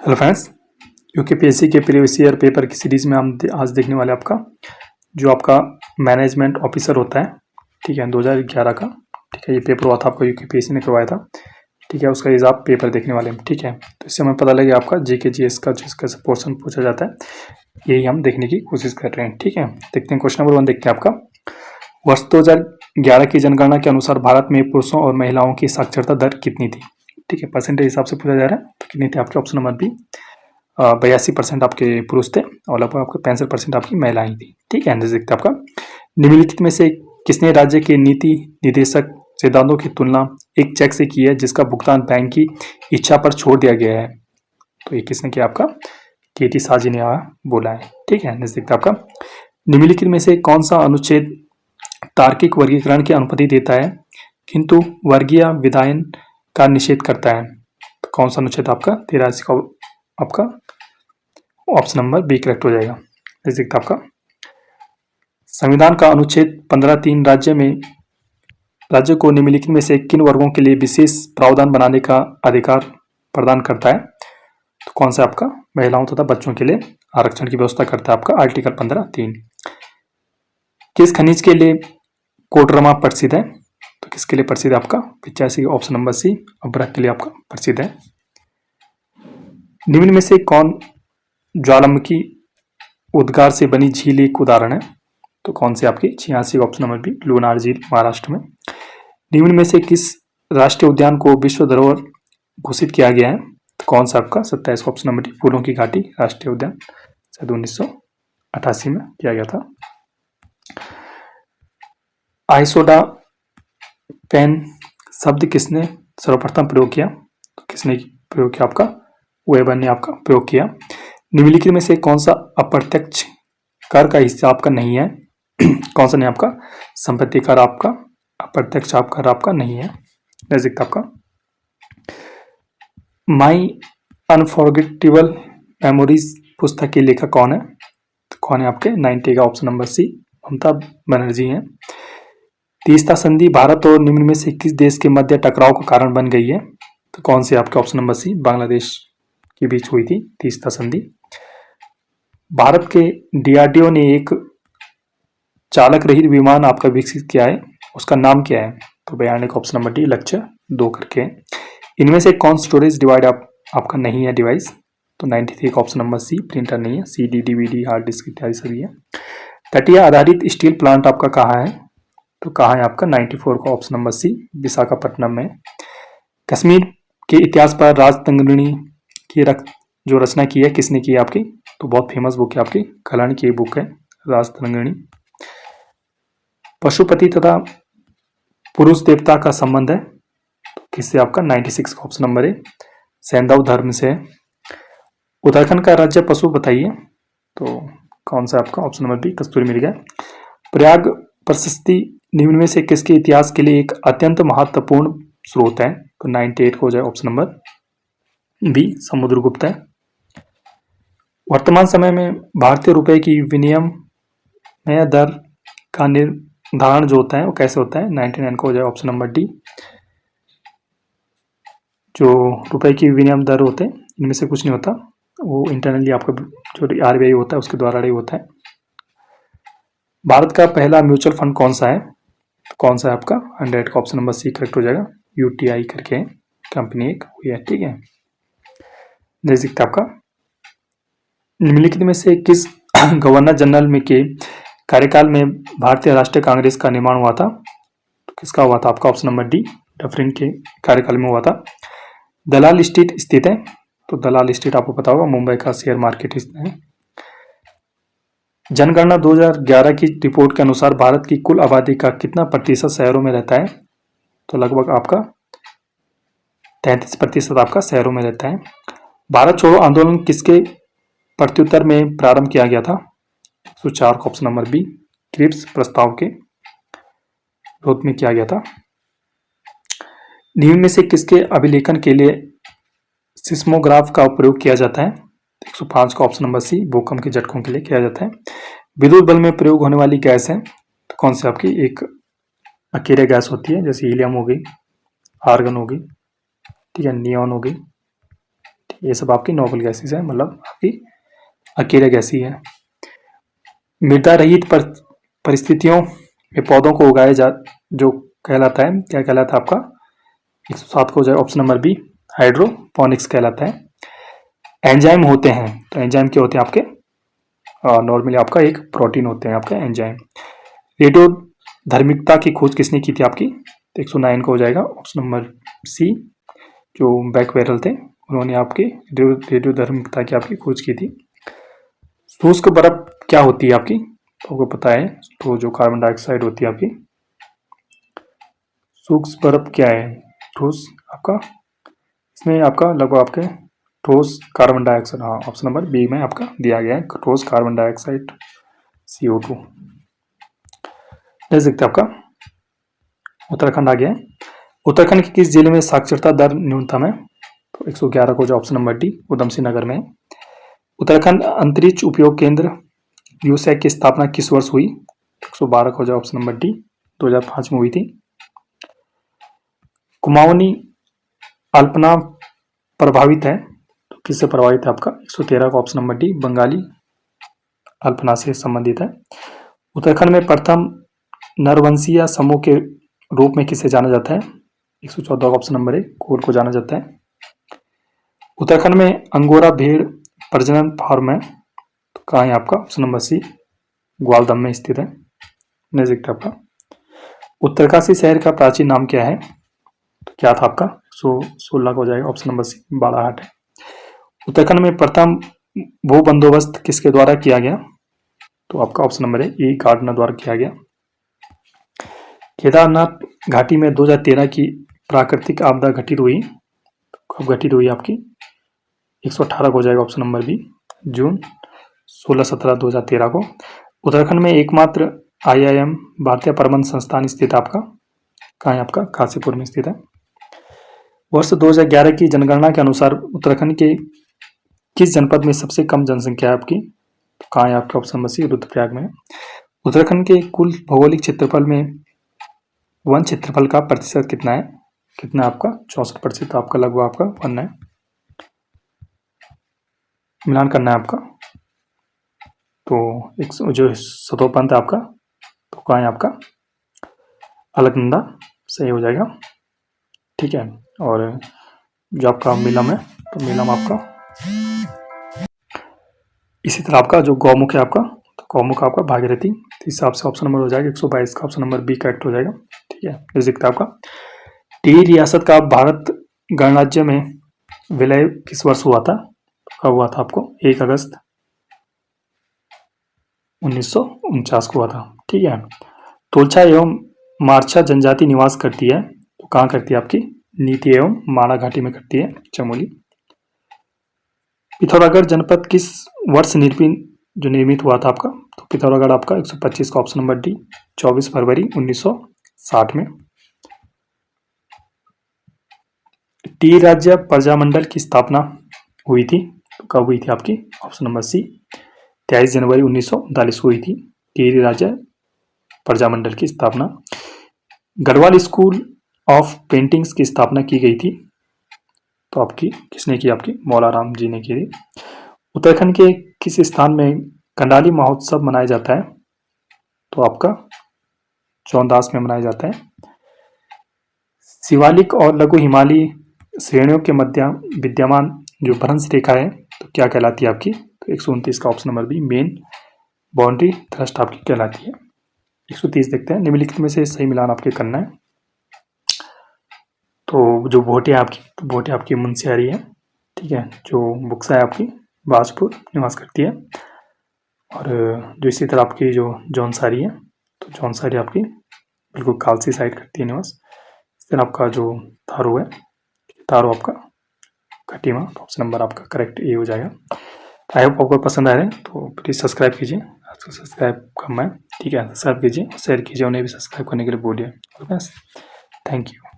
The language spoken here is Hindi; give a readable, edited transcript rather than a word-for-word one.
हेलो फ्रेंड्स, यूकेपीएससी के प्रीवियस ईयर पेपर की सीरीज़ में हम आज देखने वाले आपका जो आपका मैनेजमेंट ऑफिसर होता है, ठीक है, 2011 का, ठीक है, ये पेपर हुआ था आपका, यूकेपीएससी ने करवाया था, ठीक है, उसका ये आप पेपर देखने वाले हैं, ठीक है। तो इससे हमें पता लगे आपका जीके जीएस का जिसका पोर्शन पूछा जाता है, यही हम देखने की कोशिश कर रहे हैं, ठीक है। देखते हैं क्वेश्चन नंबर 1, देखते हैं आपका। वर्ष 2011 की जनगणना के अनुसार भारत में पुरुषों और महिलाओं की साक्षरता दर कितनी थी, ठीक है, परसेंटेज हिसाब से पूछा जा रहा है। तो कितनी थी आपके, ऑप्शन नंबर बी 82% आपके पुरुष थे और लगभग आपके 65% आपकी महिलाएं थी, ठीक है। देखते आपका, निम्नलिखित में से किसने राज्य के नीति निर्देशक सिद्धांतों की तुलना एक चेक से की है जिसका भुगतान बैंक की इच्छा पर छोड़ दिया गया है। तो ये किसने किया आपका, केटी साजी ने बोला है, ठीक है। देखते आपका, निम्नलिखित में से कौन सा अनुच्छेद तार्किक वर्गीकरण की अनुमति देता है किंतु वर्गीय विधायन का निषेध करता है। तो कौन सा अनुच्छेद आपका 83 का आपका ऑप्शन नंबर बी करेक्ट हो जाएगा। देखते आपका, संविधान का अनुच्छेद 15(3) राज्य को निम्नलिखित में से किन वर्गों के लिए विशेष प्रावधान बनाने का अधिकार प्रदान करता है। तो कौन सा आपका महिलाओं तथा बच्चों के लिए आरक्षण की व्यवस्था करता है आपका आर्टिकल 15(3). किस खनिज के लिए कोडरमा प्रसिद्ध है। तो किसके लिए प्रसिद्ध है आपका 85 ऑप्शन नंबर सी अभ्रक के लिए आपका प्रसिद्ध है। निम्न में से कौन ज्वालामुखी उद्गार से बनी झील एक उदाहरण है। तो कौन से आपकी 86 ऑप्शन नंबर बी लूनार झील महाराष्ट्र में। निम्न में से किस राष्ट्रीय उद्यान को विश्व धरोहर घोषित किया गया है। तो कौन सा आपका 27 ऑप्शन नंबर डी फूलों की घाटी राष्ट्रीय उद्यान शायद 1988 में किया गया था। आइसोडा पेन शब्द किसने सर्वप्रथम प्रयोग किया। तो किसने प्रयोग किया आपका वेबर ने आपका प्रयोग किया। निम्नलिखित में से कौन सा अप्रत्यक्ष कर का हिस्सा आपका नहीं है। कौन सा नहीं आपका संपत्ति कर आपका अप्रत्यक्ष कर आपका नहीं है। नजदीक आपका माई अनफॉरगेटेबल मेमोरीज पुस्तक के लेखक कौन है। तो कौन है आपके 90 का option number C Mamata Banerjee है। तीस्ता संधि भारत और निम्न में से किस देश के मध्य टकराव का कारण बन गई है। तो कौन से आपके ऑप्शन नंबर सी बांग्लादेश के बीच हुई थी तीस्ता संधि। भारत के डीआरडीओ ने एक चालक रहित विमान आपका विकसित किया है, उसका नाम क्या है। तो 92 ऑप्शन नंबर डी लक्ष्य 2 करके। इनमें से कौन स्टोरेज डिवाइड आपका नहीं है डिवाइस। तो 93 का ऑप्शन नंबर सी प्रिंटर नहीं है, CD DVD हार्ड डिस्क इत्यादि सभी है। तटीय आधारित स्टील प्लांट आपका कहाँ है। तो कहाँ है आपका 94 का ऑप्शन नंबर सी विशाखापट्टनम में। कश्मीर के इतिहास पर राजतंगनी की जो रचना की है किसने की है आपकी। तो बहुत फेमस बुक है आपकी कल्याण की बुक है राजतंगनी। पशुपति तथा पुरुष देवता का संबंध है तो किससे आपका 96 का ऑप्शन नंबर है सैंधव धर्म से। उत्तराखंड का राज्य पशु बताइए। तो कौन सा आपका ऑप्शन नंबर बी कस्तूरी मिल गया। प्रयाग प्रशस्ति निम्न में से किसके इतिहास के लिए एक अत्यंत महत्वपूर्ण स्रोत है। तो 98 को हो जाए ऑप्शन नंबर बी समुद्रगुप्त है। वर्तमान समय में भारतीय रुपए की विनिमय दर का निर्धारण जो होता है वो कैसे होता है। 99 को हो जाए ऑप्शन नंबर डी। जो रुपए की विनिमय दर होते हैं इनमें से कुछ नहीं होता, वो इंटरनली आपका जो RBI होता है उसके द्वारा ही होता है। भारत का पहला म्यूचुअल फंड कौन सा है। तो कौन सा है आपका 100 का ऑप्शन नंबर सी करेक्ट हो जाएगा। UTI करके कंपनी एक हुई है, ठीक है। देख सकते आपका निम्नलिखित में से किस गवर्नर जनरल में के कार्यकाल में भारतीय राष्ट्रीय कांग्रेस का निर्माण हुआ था। तो किसका हुआ था आपका ऑप्शन नंबर डी डफरिन के कार्यकाल में हुआ था। दलाल स्ट्रीट स्थित है। तो दलाल स्ट्रीट आपको पता होगा मुंबई का शेयर मार्केट है। जनगणना 2011 की रिपोर्ट के अनुसार भारत की कुल आबादी का कितना प्रतिशत शहरों में रहता है। तो लगभग आपका 33% आपका शहरों में रहता है। भारत छोड़ो आंदोलन किसके प्रत्युत्तर में प्रारंभ किया गया था। तो 4 का ऑप्शन नंबर बी क्रिप्स प्रस्ताव के विरोध में किया गया था। निम्न में से किसके अभिलेखन के लिए सिस्मोग्राफ का प्रयोग किया जाता है। 105 का ऑप्शन नंबर सी भूकंप के झटकों के लिए किया जाता है। विद्युत बल में प्रयोग होने वाली गैस है तो कौन सी आपकी एक अकेले गैस होती है, जैसे हीलियम हो गई, आर्गन हो गई, ठीक है, नियॉन हो गई, ठीक ये सब आपकी नोबल गैसेस है, मतलब आपकी अकेले गैसी है। मृदा रहित परिस्थितियों में पौधों को उगाया जा जो कहलाता है, क्या कहलाता है आपका 107 को हो जाए ऑप्शन नंबर बी, हाइड्रोपोनिक्स कहलाता है। एंजाइम होते हैं, तो एंजाइम क्या होते हैं आपके, नॉर्मली आपका एक प्रोटीन होते हैं आपके एंजाइम। रेडियो धर्मिकता की खोज किसने की थी आपकी, तो 109 का हो जाएगा ऑप्शन नंबर सी, जो बैकवेरल थे उन्होंने आपकी रेडियो धर्मिकता की आपकी खोज की थी। शुष्क बर्फ क्या होती है आपकी, तो आपको पता है, तो जो कार्बन डाइऑक्साइड होती है आपकी। शुष्क बर्फ क्या है, ठोस आपका, इसमें आपका लगभग आपके ठोस कार्बन डाइऑक्साइड, हाँ ऑप्शन नंबर बी में आपका दिया गया है, ठोस कार्बन डाइऑक्साइड CO2। देख सकते आपका उत्तराखंड आ गया है। उत्तराखंड के किस जिले में साक्षरता दर न्यूनतम है, तो 111 को जो option number D, Udham Singh Nagar में। उत्तराखंड अंतरिक्ष उपयोग केंद्र यूसैक की स्थापना किस वर्ष हुई, 112 को जो ऑप्शन नंबर डी, 2005 में हुई थी। कुमाऊनी अल्पना प्रभावित है, तो किससे प्रभावित है आपका, 113 का option number D, Bengali Alpana से संबंधित है। उत्तराखंड में प्रथम नरवंशीय समूह के रूप में किसे जाना जाता है, 114 का ऑप्शन नंबर ए, कोल को जाना जाता है। उत्तराखंड में अंगोरा भेड़ प्रजनन फार्म है, तो कहाँ है आपका, ऑप्शन नंबर सी, ग्वालदम में स्थित है। नेक्स्ट आपका उत्तरकाशी शहर का प्राचीन नाम क्या है, तो क्या था आपका, 116 का हो जाएगा ऑप्शन नंबर सी, बाड़ाहाट है। उत्तराखंड में प्रथम भू बंदोबस्त किसके द्वारा किया गया, तो आपका ऑप्शन नंबर ए, गार्डनर द्वारा किया गया। केदारनाथ घाटी में 2013 की प्राकृतिक आपदा घटित हुई, कब घटित हुई आपकी, 118 को हो जाएगा ऑप्शन नंबर बी, जून 16-17-2013 को। उत्तराखंड में एकमात्र IIM भारतीय प्रबंध संस्थान स्थित आपका, कहाँ है आपका, काशीपुर में स्थित है। वर्ष 2011 की जनगणना के अनुसार उत्तराखंड के किस जनपद में सबसे कम जनसंख्या है आपकी, तो कहाँ है आपके, ऑप्शन नंबर सी, रुद्रप्रयाग में। उत्तराखंड के कुल भौगोलिक क्षेत्रफल में वन क्षेत्रफल का प्रतिशत कितना है, कितना आपका, 64%, आपका लगभग आपका वन है, मिलान करना है आपका। तो एक जो सतोपंथ है आपका, तो कहाँ है आपका, अलकनंदा, सही हो जाएगा, ठीक है। और जो आपका मिलम है, तो मिलम आपका, इसी तरह आपका जो गौमुख है आपका, तो गौमुख आपका भागीरथी, तो इस हिसाब से ऑप्शन नंबर हो जाएगा 122 का ऑप्शन नंबर बी करेक्ट हो जाएगा, ठीक है। इस दिखता आपका टी रियासत का भारत गणराज्य में विलय किस वर्ष हुआ था, कब हुआ था आपको, 1 अगस्त 1949 को हुआ था, ठीक है। तोलछा एवं मारछा जनजाति निवास करती है, तो कहाँ करती है आपकी, नीति एवं माणा घाटी में करती है, चमोली। पिथौरागढ़ जनपद किस वर्ष निर्मित हुआ था आपका, तो पिथौरागढ़ आपका 125 का ऑप्शन नंबर डी, 24 फरवरी 1960 में। टी राज्य प्रजामंडल की स्थापना हुई थी, तो कब हुई थी आपकी, ऑप्शन नंबर सी, 23 जनवरी 1939 को हुई थी टी राज्य प्रजामंडल की स्थापना। गढ़वाल स्कूल ऑफ पेंटिंग्स की स्थापना की गई थी, तो आपकी किसने की, आपकी मौलाराम जी ने की थी। उत्तराखंड के किस स्थान में कंडाली महोत्सव मनाया जाता है, तो आपका चौंदास में मनाया जाता है। शिवालिक और लघु हिमालयी श्रेणियों के मध्य विद्यमान जो भ्रंश रेखा है, तो क्या कहलाती है आपकी, तो 129 का option number B, main boundary thrust आपकी कहलाती है। 130 देखते हैं, निम्नलिखित में से सही मिलान आपके करना है। तो जो भोटिया आपकी, तो भोटिया आपकी मुंशियारी है, ठीक है। जो बुक्सा है आपकी बाजपुर निवास करती है। और जो इसी तरह आपकी जो जौनसारी है, तो जौनसारी आपकी बिल्कुल कालसी साइड करती है निवास। इस तरह आपका जो थारू है, थारू आपका खटीमा, तो ऑप्शन नंबर आपका करेक्ट ए हो जाएगा। आई होप आपको पसंद आ रहे हैं, तो प्लीज़ सब्सक्राइब कीजिए, आपको सब्सक्राइब करना है, ठीक है। सब्सक्राइब कीजिए, शेयर कीजिए, उन्हें भी सब्सक्राइब करने के लिए बोलिए। Thank you.